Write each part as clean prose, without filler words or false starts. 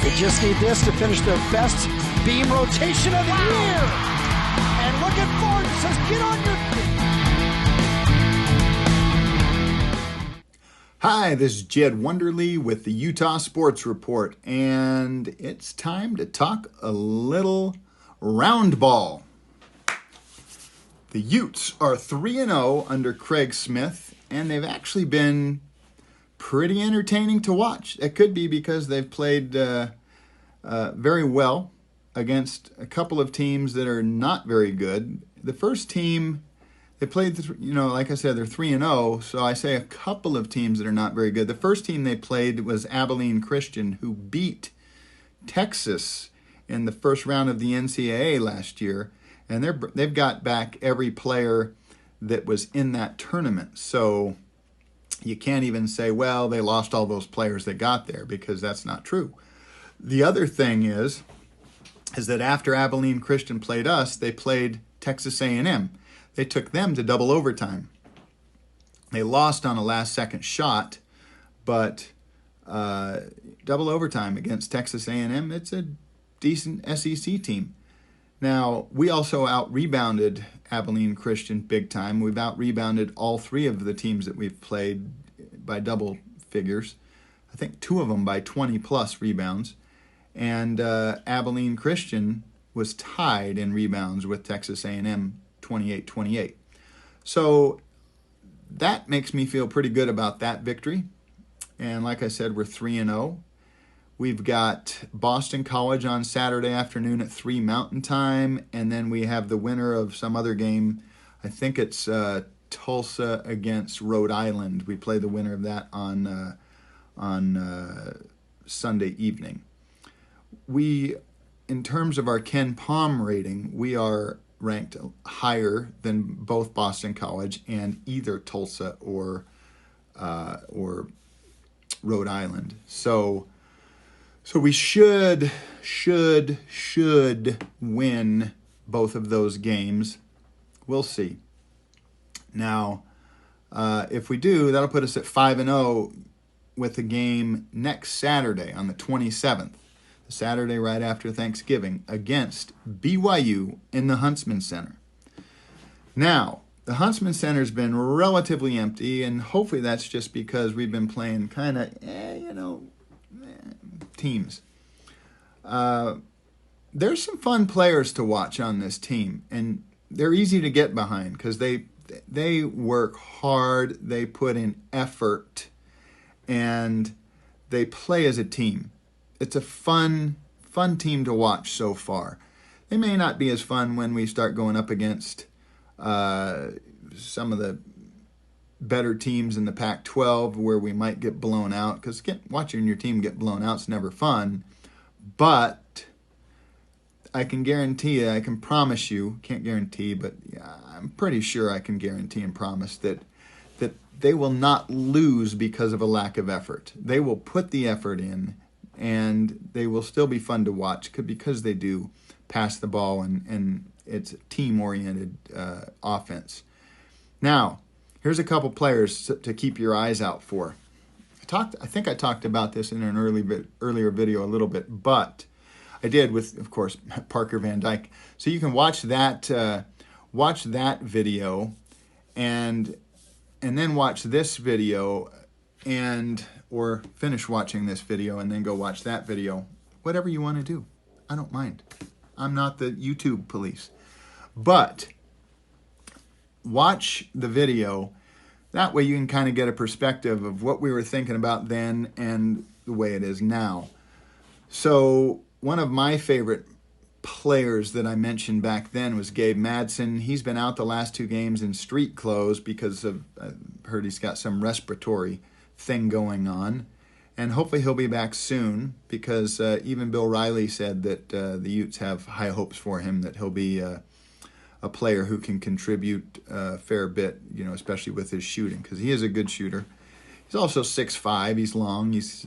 They just need this to finish their best beam rotation of the year. And look at Ford, it says, get on your feet. Hi, this is Jed Wonderly with the Utah Sports Report, and it's time to talk a little round ball. The Utes are 3-0 under Craig Smith, and they've actually been pretty entertaining to watch. It could be because they've played very well against a couple of teams that are not very good. The first team, they played, like I said, they're 3-0, so I say a couple of teams that are not very good. The first team they played was Abilene Christian, who beat Texas in the first round of the NCAA last year, and they've got back every player that was in that tournament. So you can't even say, well, they lost all those players that got there, because that's not true. The other thing is that after Abilene Christian played us, they played Texas A&M. They took them to double overtime. They lost on a last-second shot, but double overtime against Texas A&M, it's a decent SEC team. Now, we also out-rebounded Abilene Christian big time. We've out-rebounded all three of the teams that we've played by double figures. I think two of them by 20-plus rebounds. And Abilene Christian was tied in rebounds with Texas A&M 28-28. So that makes me feel pretty good about that victory. And like I said, we're 3-0. We've got Boston College on Saturday afternoon at 3 Mountain Time, and then we have the winner of some other game. I think it's Tulsa against Rhode Island. We play the winner of that on Sunday evening. We, in terms of our Ken Palm rating, we are ranked higher than both Boston College and either Tulsa or Rhode Island. So we should win both of those games. We'll see. Now, if we do, that'll put us at 5-0 with a game next Saturday on the 27th, the Saturday right after Thanksgiving, against BYU in the Huntsman Center. Now, the Huntsman Center's been relatively empty, and hopefully that's just because we've been playing kind of, teams. There's some fun players to watch on this team, and they're easy to get behind because they work hard, they put in effort, and they play as a team. It's a fun team to watch so far. They may not be as fun when we start going up against some of the better teams in the Pac-12 where we might get blown out, because watching your team get blown out is never fun. But I can guarantee you, I can promise you, can't guarantee, but yeah, I'm pretty sure I can guarantee and promise that they will not lose because of a lack of effort. They will put the effort in, and they will still be fun to watch because they do pass the ball, and it's a team-oriented offense. Now, here's a couple players to keep your eyes out for. I think I talked about this in an earlier video a little bit, but I did with, of course, Parker Van Dyke. So you can watch that video, and then watch this video, or finish watching this video and then go watch that video. Whatever you want to do, I don't mind. I'm not the YouTube police, but watch the video. That way you can kind of get a perspective of what we were thinking about then and the way it is now. So one of my favorite players that I mentioned back then was Gabe Madsen. He's been out the last two games in street clothes because of, I heard he's got some respiratory thing going on. And hopefully he'll be back soon, because even Bill Riley said that the Utes have high hopes for him, that he'll be a player who can contribute a fair bit, especially with his shooting, because he is a good shooter. He's also 6'5", he's long, he's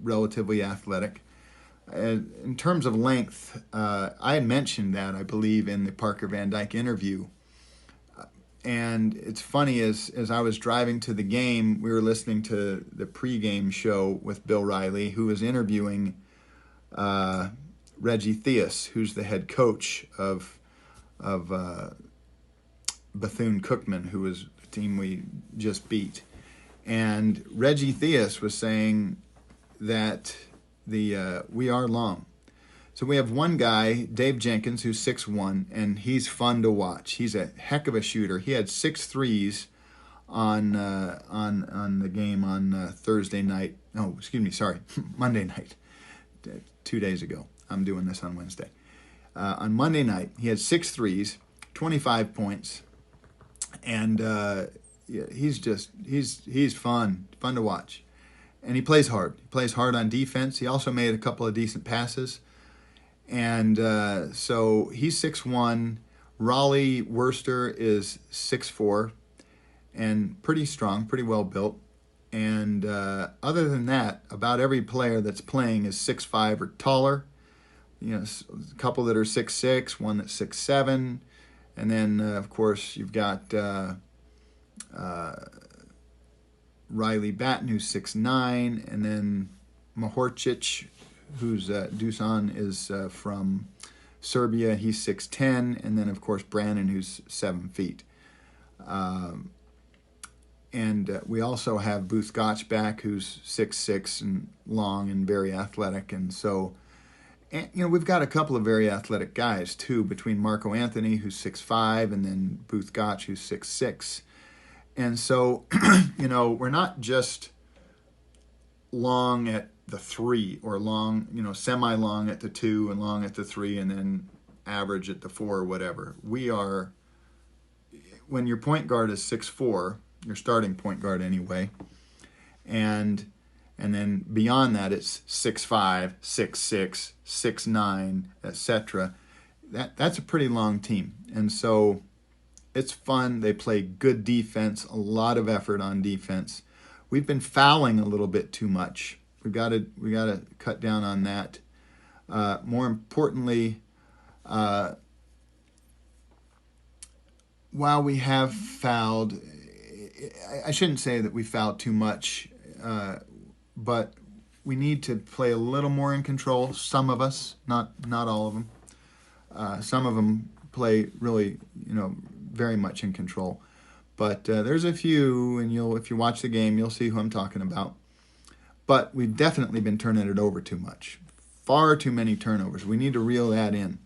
relatively athletic. In terms of length, I had mentioned that, I believe, in the Parker Van Dyke interview. And it's funny, as I was driving to the game, we were listening to the pregame show with Bill Riley, who was interviewing Reggie Theus, who's the head coach of Bethune-Cookman, who was the team we just beat. And Reggie Theus was saying that we are long. So we have one guy, Dave Jenkins, who's 6'1", and he's fun to watch. He's a heck of a shooter. He had 6 threes on the game on Thursday night. No, excuse me, sorry, Monday night, 2 days ago. I'm doing this on Wednesday. On Monday night, he had 6 threes, 25 points, and he's fun to watch. And he plays hard. He plays hard on defense. He also made a couple of decent passes. And so he's 6'1". Raleigh Worcester is 6'4", and pretty strong, pretty well built. And other than that, about every player that's playing is 6'5" or taller. You know, a couple that are 6'6", one that's 6'7", and then of course you've got Riley Batten, who's 6'9", and then Mahorcic, who's Dusan is from Serbia. He's 6'10", and then of course Brandon, who's 7 feet. And we also have Booth Gotch back, who's 6'6" and long and very athletic. And so, we've got a couple of very athletic guys too, between Marco Anthony, who's 6'5", and then Booth Gotch, who's 6'6". And so, we're not just long at the 3 or long, semi-long at the 2 and long at the 3 and then average at the 4 or whatever. We are, when your point guard is 6'4", your starting point guard anyway, and then beyond that it's 6'5", 6'6", 6'9", etc. That's a pretty long team, and so it's fun. They play good defense, a lot of effort on defense. We've been fouling a little bit too much. We got to cut down on that. More importantly, while we have fouled, I shouldn't say that we fouled too much, but we need to play a little more in control. Some of us, not all of them. Some of them play really, very much in control. But there's a few, and if you watch the game, you'll see who I'm talking about. But we've definitely been turning it over too much. Far too many turnovers. We need to reel that in.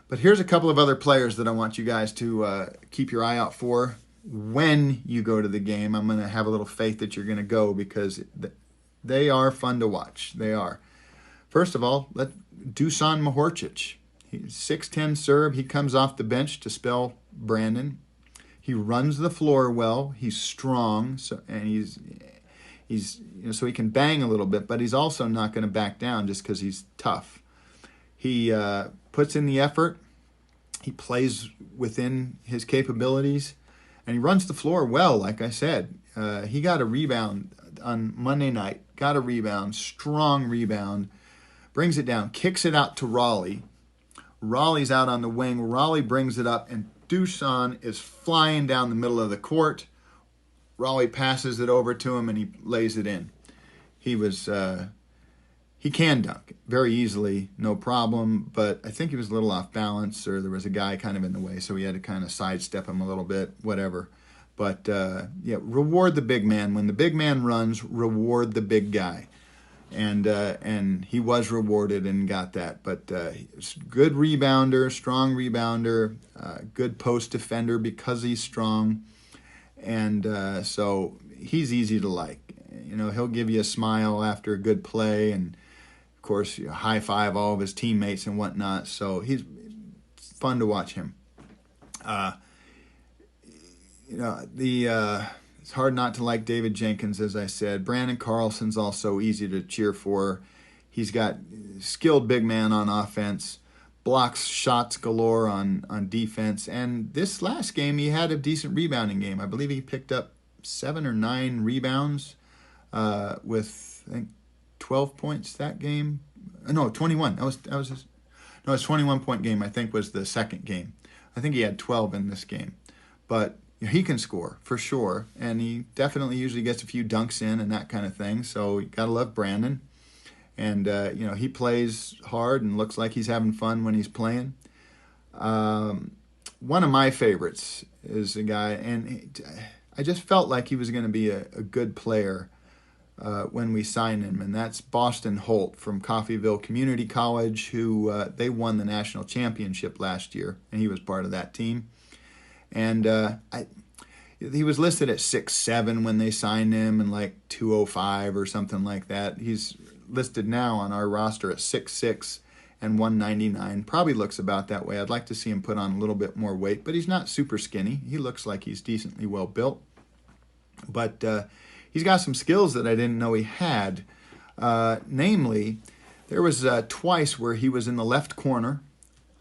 But here's a couple of other players that I want you guys to keep your eye out for when you go to the game. I'm going to have a little faith that you're going to go because they are fun to watch. They are. First of all, Dusan Mahorcic. He's 6'10" Serb. He comes off the bench to spell Brandon. He runs the floor well. He's strong, and he's so he can bang a little bit, but he's also not going to back down just because he's tough. He puts in the effort. He plays within his capabilities, and he runs the floor well. Like I said, he got a rebound on Monday night. Got a rebound, strong rebound, brings it down, kicks it out to Raleigh. Raleigh's out on the wing. Raleigh brings it up, and Dusan is flying down the middle of the court. Raleigh passes it over to him, and he lays it in. He can dunk very easily, no problem, but I think he was a little off balance, or there was a guy kind of in the way, so he had to kind of sidestep him a little bit, whatever. But, reward the big man. When the big man runs, reward the big guy. And he was rewarded and got that. But good rebounder, strong rebounder, good post defender because he's strong. And so he's easy to like. He'll give you a smile after a good play, and of course, high five all of his teammates and whatnot. So he's fun to watch him. It's hard not to like David Jenkins, as I said. Brandon Carlson's also easy to cheer for. He's got skilled big man on offense, blocks shots galore on defense. And this last game, he had a decent rebounding game. I believe he picked up 7 or 9 rebounds with, I think, 12 points that game. No, 21. That was his. No, his 21-point game, I think, was the second game. I think he had 12 in this game. But he can score for sure, and he definitely usually gets a few dunks in and that kind of thing. So you gotta love Brandon, And, he plays hard and looks like he's having fun when he's playing. One of my favorites is a guy, and I just felt like he was going to be a good player when we signed him, and that's Boston Holt from Coffeyville Community College, who they won the national championship last year, and he was part of that team. And he was listed at 6'7" when they signed him, and like 205 or something like that. He's listed now on our roster at 6'6" and 199. Probably looks about that way. I'd like to see him put on a little bit more weight, but he's not super skinny. He looks like he's decently well built. But he's got some skills that I didn't know he had. Namely, there was twice where he was in the left corner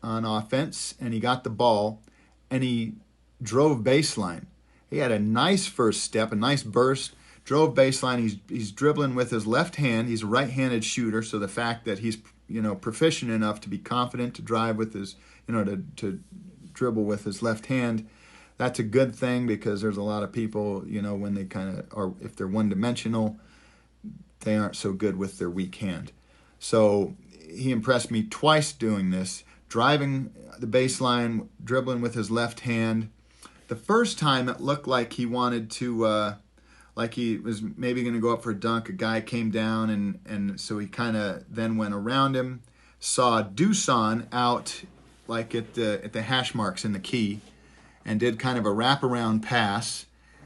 on offense, and he got the ball, and he drove baseline. He had a nice first step, a nice burst, drove baseline. He's dribbling with his left hand. He's a right-handed shooter, so the fact that he's proficient enough to be confident to drive with his, to dribble with his left hand, that's a good thing, because there's a lot of people, when they kind of are, if they're one-dimensional, they aren't so good with their weak hand. So he impressed me twice doing this, driving the baseline, dribbling with his left hand. The first time it looked like he wanted to, like he was maybe going to go up for a dunk. A guy came down, and so he kind of then went around him, saw Dusan out like at the hash marks in the key, and did kind of a wraparound pass,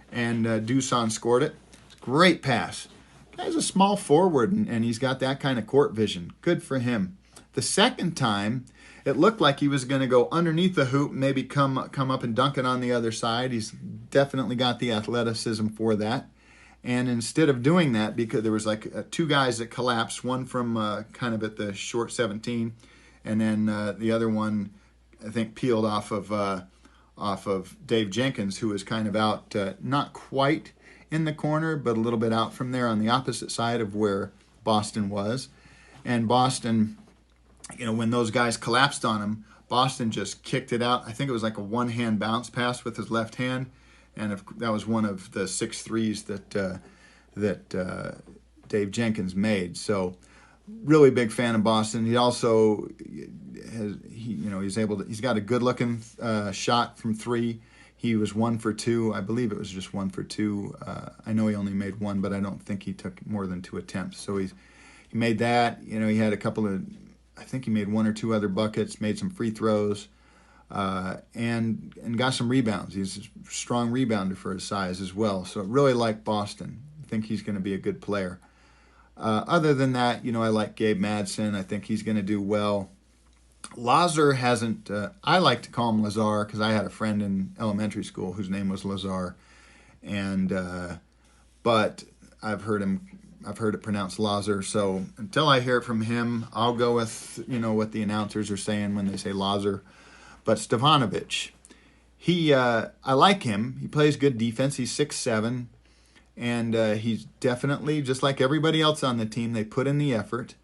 and Dusan scored it. Great pass. Guy's a small forward, and he's got that kind of court vision. Good for him. The second time, it looked like he was going to go underneath the hoop, maybe come up and dunk it on the other side. He's definitely got the athleticism for that. And instead of doing that, because there was like two guys that collapsed, one from kind of at the short 17, and then the other one, I think, peeled off of Dave Jenkins, who was kind of out, not quite in the corner, but a little bit out from there on the opposite side of where Boston was. And Boston, when those guys collapsed on him, Boston just kicked it out. I think it was like a one-hand bounce pass with his left hand, and that was one of the 6 threes that Dave Jenkins made. So, really big fan of Boston. He also he's got a good-looking shot from 3. He was 1 for 2. I believe it was just 1 for 2. I know he only made 1, but I don't think he took more than 2 attempts. So he made that. He had a couple of, I think he made 1 or 2 other buckets, made some free throws, and got some rebounds. He's a strong rebounder for his size as well. So really like Boston. I think he's going to be a good player. Other than that, I like Gabe Madsen. I think he's going to do well. Lazar hasn't, I like to call him Lazar because I had a friend in elementary school whose name was Lazar. But I've heard it pronounced Lazar. So until I hear it from him, I'll go with, what the announcers are saying when they say Lazar. But Stefanovic, I like him. He plays good defense. He's 6'7", and he's definitely, just like everybody else on the team, they put in the effort.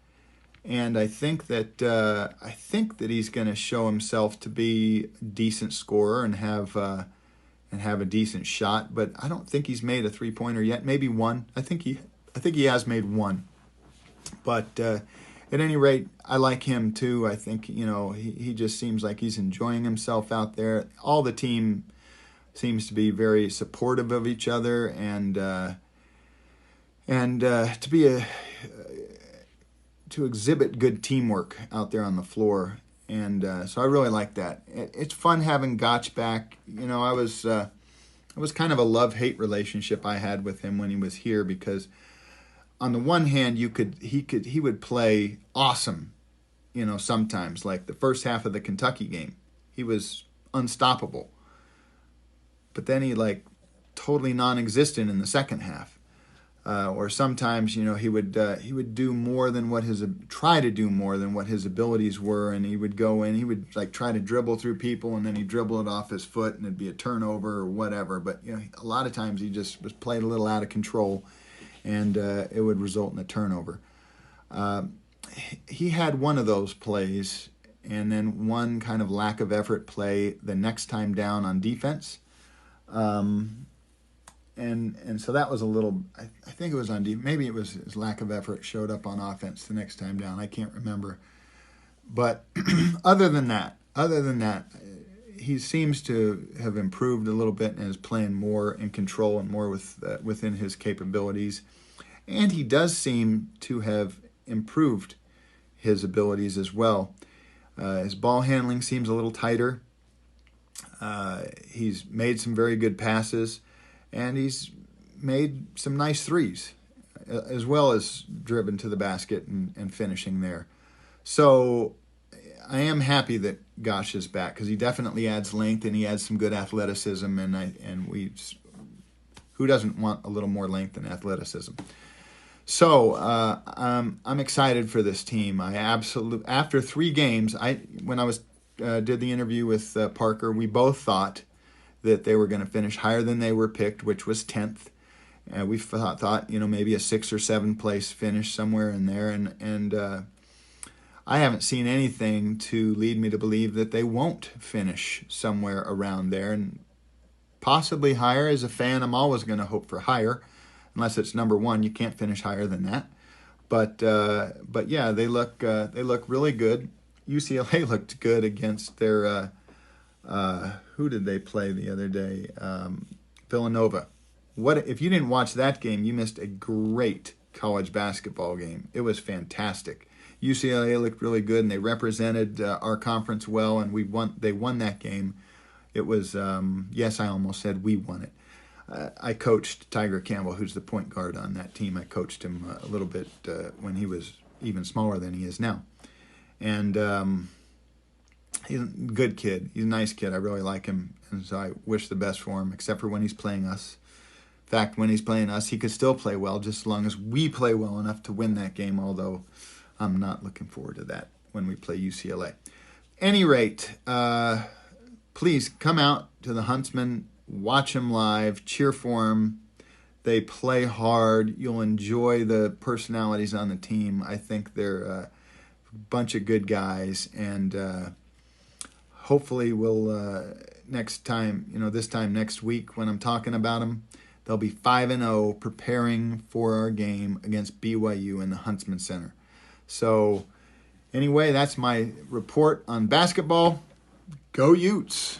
And I think that he's going to show himself to be a decent scorer and have a decent shot. But I don't think he's made a 3-pointer yet. Maybe 1. I think he has made 1. But at any rate, I like him too. I think he just seems like he's enjoying himself out there. All the team seems to be very supportive of each other, and to exhibit good teamwork out there on the floor. And so I really like that. It's fun having Gotch back. It was kind of a love-hate relationship I had with him when he was here, because on the one hand, he would play awesome, sometimes, like the first half of the Kentucky game. He was unstoppable. But then he totally non-existent in the second half. Or sometimes, he would do more than try to do more than what his abilities were, and he would go in, he would try to dribble through people, and then he'd dribble it off his foot, and it'd be a turnover or whatever. But a lot of times he just was played a little out of control, and it would result in a turnover. He had one of those plays, and then one kind of lack of effort play the next time down on defense. and so that was a little. I think it was on maybe it was his lack of effort showed up on offense the next time down. I can't remember, but other than that, he seems to have improved a little bit and is playing more in control and more within his capabilities, and he does seem to have improved his abilities as well. His ball handling seems a little tighter. He's made some very good passes, and he's made some nice threes, as well as driven to the basket and finishing there. So I am happy that Gosh is back because he definitely adds length and he adds some good athleticism, who doesn't want a little more length and athleticism? So I'm excited for this team. After 3 games, when I did the interview with Parker, we both thought that they were going to finish higher than they were picked, which was 10th. We thought maybe a 6 or 7 place finish somewhere in there, and I haven't seen anything to lead me to believe that they won't finish somewhere around there, and possibly higher. As a fan, I'm always going to hope for higher. Unless it's number 1, you can't finish higher than that. But yeah, they look really good. UCLA looked good against their who did they play the other day? Villanova. What if you didn't watch that game? You missed a great college basketball game. It was fantastic. UCLA looked really good, and they represented our conference well, and They won that game. It was yes, I almost said we won it. I coached Tiger Campbell, who's the point guard on that team. I coached him a little bit when he was even smaller than he is now. And he's a good kid. He's a nice kid. I really like him. And so I wish the best for him, except for when he's playing us. In fact, when he's playing us, he could still play well, just as long as we play well enough to win that game, although I'm not looking forward to that when we play UCLA. Any rate, please come out to the Huntsman. Watch them live, cheer for them. They play hard. You'll enjoy the personalities on the team. I think they're a bunch of good guys, and hopefully we'll this time next week when I'm talking about them, they'll be 5-0 preparing for our game against BYU in the Huntsman Center. So anyway, that's my report on basketball. Go Utes!